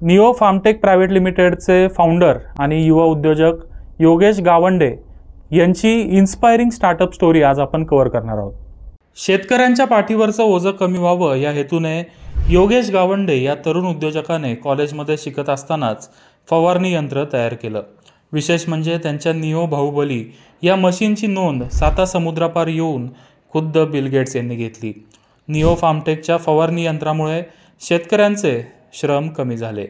Neo Farmtrac private लिमिटेडचे founder आणि युवा उद्योजक योगेश गावंडे यांची इन्स्पायरिंग स्टार्टअप स्टोरी आज आपण कव्हर करणार आहोत। शेतकऱ्यांच्या पाठीवरचं ओझं कमी व्हावं या हेतूने योगेश गावंडे या तरुण उद्योजकाने कॉलेजमध्ये शिकत असतानाच फवारणी यंत्र तयार केलं। विशेष म्हणजे त्यांच्या निओ बाहुबली या मशीनची नोंद 7 समुद्रापार येऊन खुद्द बिल गेट्स यांनी घेतली। निओ फार्मटेकच्या फवारणी यंत्रामुळे शेतकऱ्यांचे श्रम कमी झाले।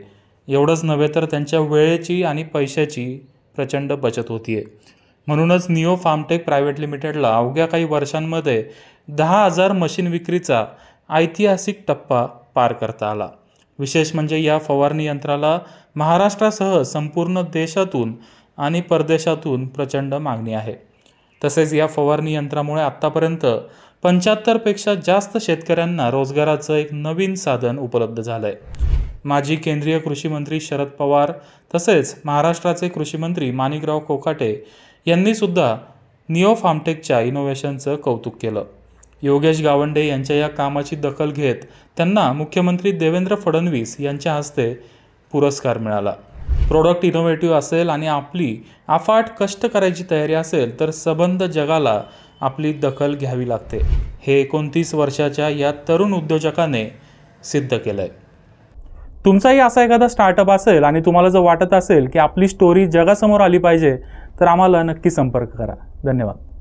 एवढंच नव्हे तर त्यांच्या वेळेची आणि पैशाची प्रचंड बचत होतीये। म्हणूनच निओ फार्मटेक प्रायव्हेट लिमिटेडला अवघ्या काही वर्षांमध्ये 10,000 मशीन विक्रीचा ऐतिहासिक टप्पा पार करता आला। विशेष म्हणजे या फवारणी यंत्राला महाराष्ट्रासह संपूर्ण देशातून आणि परदेशातून प्रचंड मागणी आहे। तसेच या फवारणी यंत्रामुळे आत्तापर्यंत 75 पेक्षा जास्त शेतकऱ्यांना रोजगाराचं एक नवीन साधन उपलब्ध झालंय। माजी केंद्रीय कृषी मंत्री शरद पवार तसेच महाराष्ट्राचे कृषी मंत्री माणिकराव कोकाटे यांनी सुद्धा निओ फार्मटेकच्या इनोव्हेशनचं कौतुक केलं। योगेश गावंडे यांच्या या कामाची दखल घेत त्यांना मुख्यमंत्री देवेंद्र फडणवीस यांच्या हस्ते पुरस्कार मिळाला। प्रोडक्ट इनोव्हेटिव्ह असेल आणि आपली अफाट कष्ट करायची तयारी असेल तर सबंध जगाला आपली दखल घ्यावी लागते, हे 29 वर्षाच्या या तरुण उद्योजकाने सिद्ध केलंय। तुमचाही असा एखादा स्टार्टअप असेल आणि तुम्हाला जर वाटत असेल की आपली स्टोरी जगासमोर आली पाहिजे तर आम्हाला नक्की संपर्क करा। धन्यवाद।